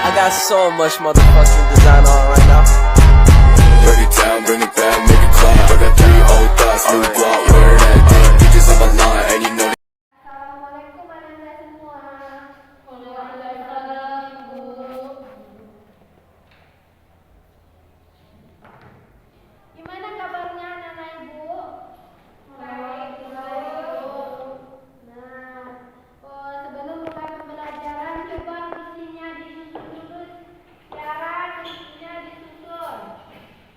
I got so much motherfucking design on right now. Break it down, bring it back, make it clap. I got 3 old thoughts, new guap, wear that thing. Bitches on my line, and you know. Assalamualaikum warahmatullahi semua. Waalaikumsalam Ibu. Gimana kabarnya anak-anak Ibu? Baik, Ibu. Nah, sebelum mulai pembelajaran coba kursinya disusun dulu. Cara kursinya disusun.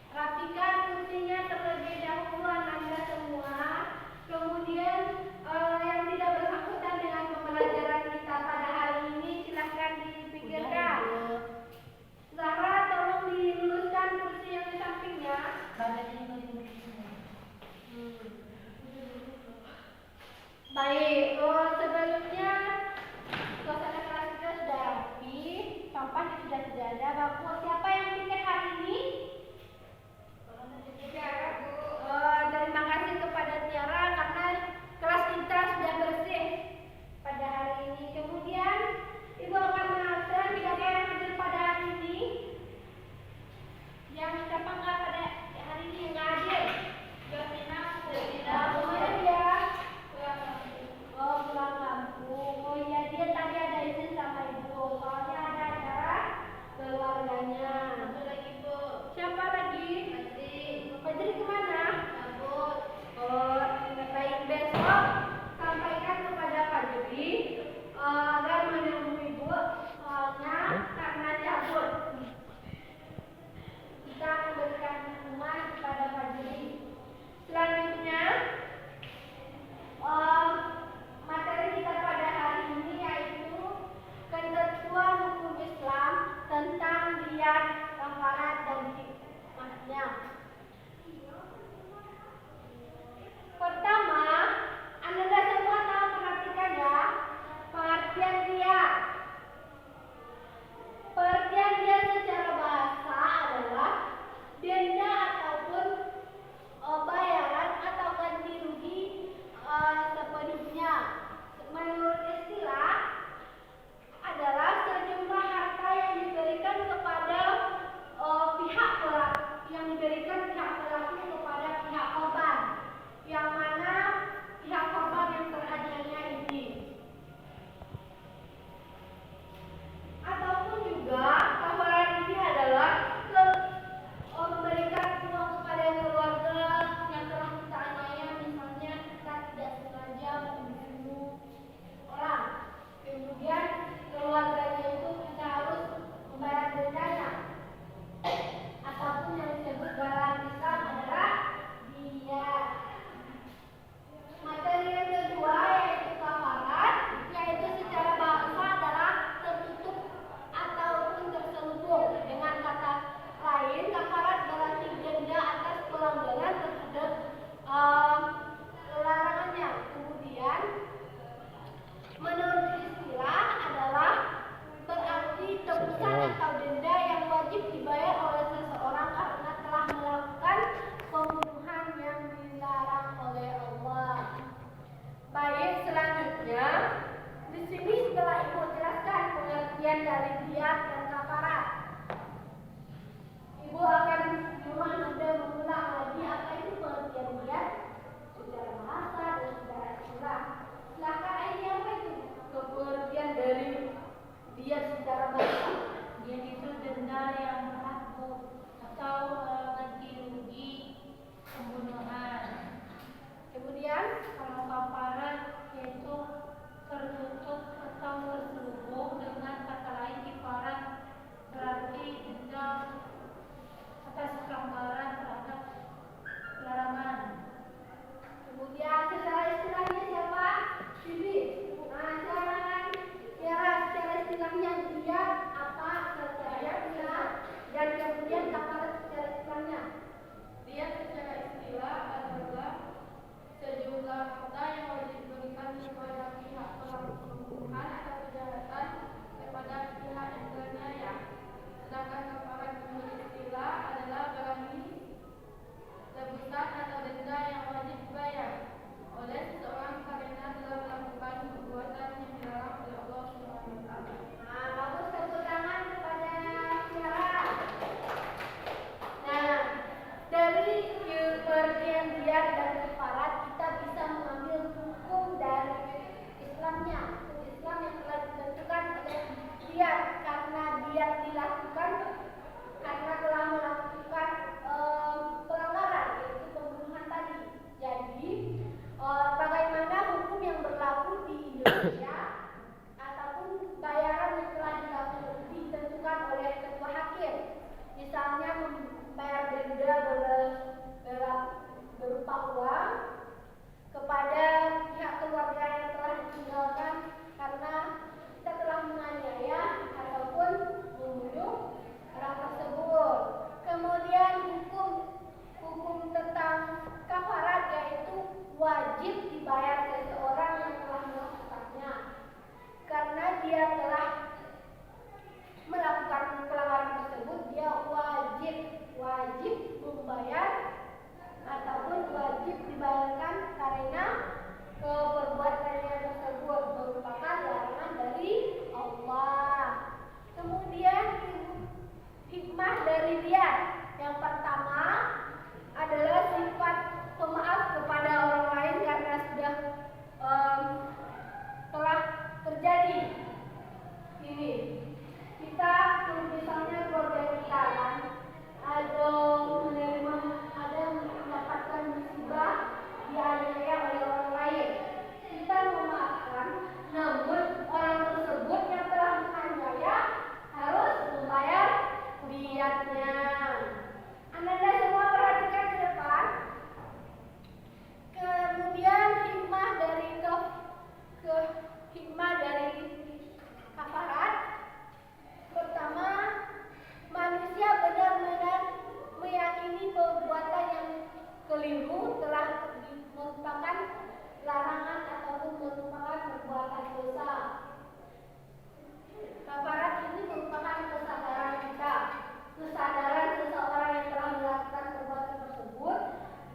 Rapikan kursinya terlebih dahulu Anda semua. Kemudian yang tidak bersangkutan dengan pembelajaran kita pada hari ini silahkan dipikirkan. Zahra, tolong diluruskan kursi yang di sampingnya. Baik, sebelumnya suasana kelas kita sudah rapi, sampahnya sudah tidak ada. Bapak, siapa yang pikir hari ini? Terima kasih kepada Tiara karena kelas kita sudah bersih pada hari ini. Kemudian Ibu akan mengatur siapa yang hadir pada hari ini. Yang siapa nggak pada hari ini yang nggak hadir? Josina, kemana dia? Pulang kampung. Oh iya, dia tadi ada izin sama Ibu. Soalnya ada acara keluarganya. Siapa lagi? Fajri kemana? Oh, baik, besok sampaikan kepada Fajri agar menemui Ibu soalnya karena cabut. Kita memberikan hukuman kepada Fajri. Selanjutnya materi kita pada hari ini yaitu ketentuan hukum Islam tentang diyat, kafarat dan hikmahnya. Pertama, Anda semua tahu perhatikan ya, pengertian diyat. Pengertian diyat secara bahasa adalah denda ataupun bayaran atau ganti rugi sepenuhnya. Menurut istilah adalah sejumlah harta yang diberikan kepada pihak pelaku kepada pihak korban, yang mana pihak korban yang teraniaya ini. Ataupun juga kafarat ini adalah memberikan uang kepada keluarga yang telah kita aniaya, misalnya kita tidak sengaja membunuh orang, kemudian keluarganya itu kita harus membayar dendanya. Ataupun yang disebut dalam Islam adalah diyat. Materi yang kedua yaitu kafarat, yaitu secara bahasa adalah tertutup ataupun terselubung. Dengan kata lain, kafarat berarti denda atas pelanggaran terhadap larangannya. Kemudian menurut istilah adalah berarti tebusan atau denda yang wajib dibayar oleh seseorang karena telah melakukan pembunuhan yang dilarang oleh Allah. Baik, selanjutnya di sini setelah Ibu jelaskan pengertian dari diyat dan kafarat, Ibu akan di rumah Anda mengulang lagi apa itu pengertian diyat secara bahasa dan secara istilah. Silakan, ini apa itu pengertian dari diyat secara bahasa? Diyat itu denda yang berlaku atau ganti rugi pembunuhan. Kemudian Kalau kafarat yaitu tertutup atau terselubung. Dengan kata lain, kafarat berarti denda atas pelanggaran terhadap larangan. kemudian secara istilahnya siapa? Bibi. hikmah dari kafarat. Pertama, manusia benar-benar meyakini perbuatan yang keliru telah merupakan larangan ataupun merupakan perbuatan dosa. Kafarat ini merupakan kesadaran kita, kesadaran seseorang yang telah melakukan perbuatan tersebut,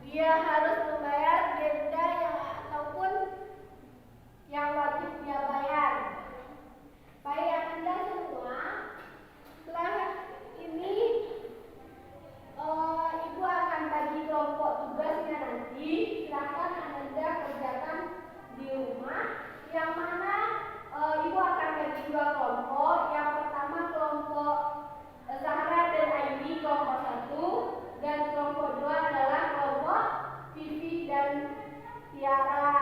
dia harus membayar denda yang ataupun yang wajib dia bayar. Baik Anda semua, setelah ini Ibu akan bagi kelompok tugasnya nanti. Silakan Anda kerjakan di rumah. Yang mana Ibu akan bagi dua kelompok. Yang pertama kelompok Zahra dan Aini, kelompok 1, dan kelompok 2 adalah kelompok Vivi dan Tiara.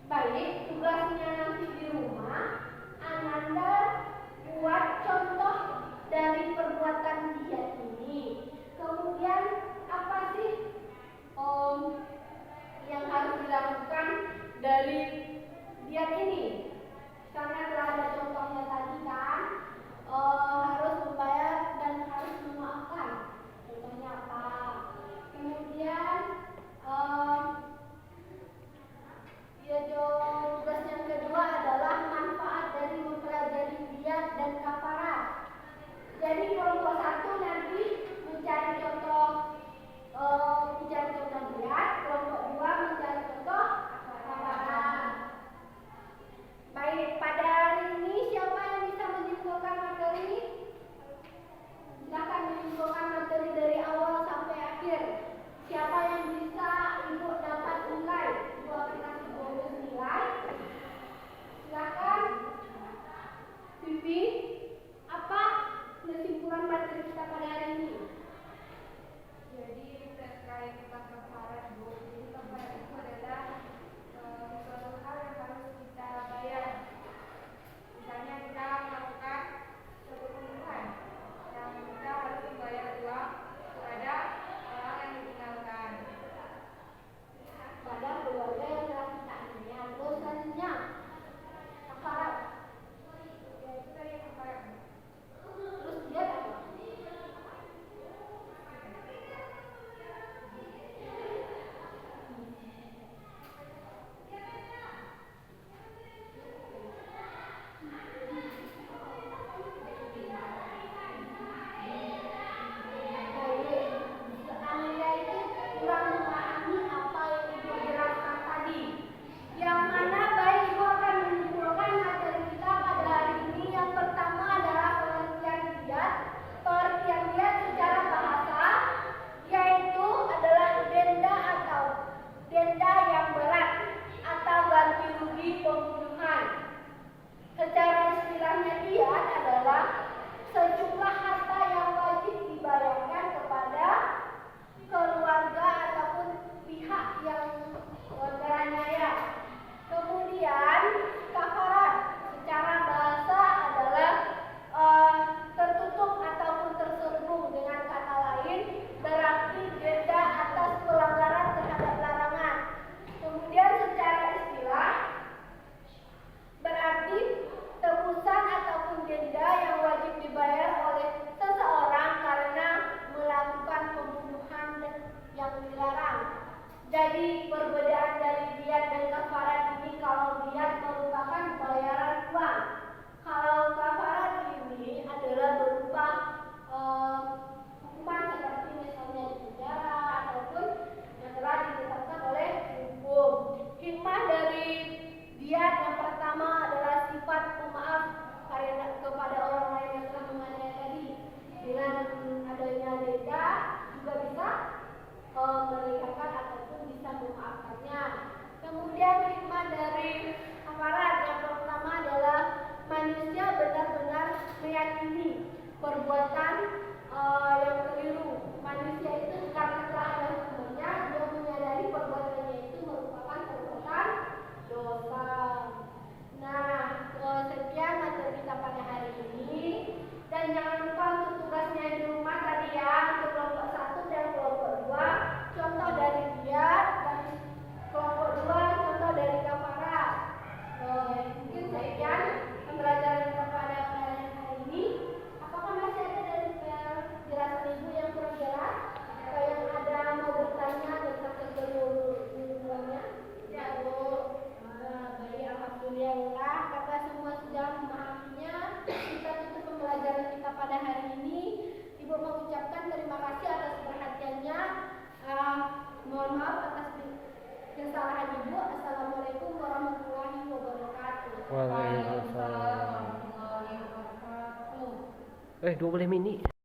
Baik, tugasnya nanti di rumah, Anda buat contoh dari perbuatan dia ini. Kemudian apa sih yang harus dilakukan dari diet ini? Karena telah ada contohnya tadi kan, harus membayar dan harus memaafkan. Contohnya apa? Kemudian tugas yang kedua adalah manfaat dari mempelajari diet dan kafarat. Jadi kelompok 1 nanti mencari contoh diet, kelompok 2 mencari contoh kafarat. Baik, pada hari ini siapa yang bisa menyimpulkan materi? Silakan menyimpulkan materi dari awal sampai akhir. Siapa yang bisa Ibu dapat nilai? Ibu akan kasih bonus nilai. Silakan. Vivi, apa kesimpulan materi kita pada hari ini? Jadi terkait tentang kafarat, Bu, jadi kafarat itu adalah sesuatu hal yang harus kita bayar. Misalnya kita melakukan suatu pembunuhan yang kita harus membayar uang kepada orang yang ditinggalkan. Pada keluarga yang telah kita aniaya. Terus selanjutnya kafarat. Ya, itu tadi kafarat. Terus dia apa? Anda itu kurang memahami apa yang Ibu jelaskan tadi. Yang mana baik Ibu akan menyimpulkan materi kita pada hari ini. Yang pertama adalah pengertian diet. Pengertian diet secara bahasa yaitu adalah denda atau denda yang berat atau ganti rugi pembunuhan. Secara istilahnya diet adalah sejumlah harta yang wajib dibayarkan kepada keluarga ataupun pihak yang beraniaya. Kemudian kafarat secara bahasa adalah tertutup ataupun terselubung, dengan kata lain berarti denda atas pelanggaran terhadap larangan. Kemudian secara istilah berarti tebusan ataupun denda yang wajib dibayar oleh seseorang karena melakukan pembunuhan yang dilarang. Jadi perbedaan dari diet dan kafarat ini, kalau diet merupakan bayaran uang, kalau kafarat ini adalah berupa hukuman seperti misalnya di penjara ataupun yang telah ditetapkan oleh hukum. Hikmah dari diet yang pertama adalah sifat pemaaf kepada orang lain yang telah menganiaya tadi. Dengan adanya denda juga bisa meringankan ataupun bisa memaafkannya. Kemudian hikmah dari kafarat yang pertama adalah manusia benar-benar meyakini perbuatan yang keliru. Manusia itu karena telah ada hukumnya, dia menyadari perbuatannya itu merupakan perbuatan dosa. Nah, sekian materi kita pada hari ini. Dan jangan lupa untuk tugasnya di rumah tadi ya, untuk kelompok 1 dan kelompok 2, contoh dari diet, dan kelompok 2 contoh dari kafarat. kesalahan ibu. Assalamualaikum warahmatullahi wabarakatuh. Waalaikumsalam. 20 menit.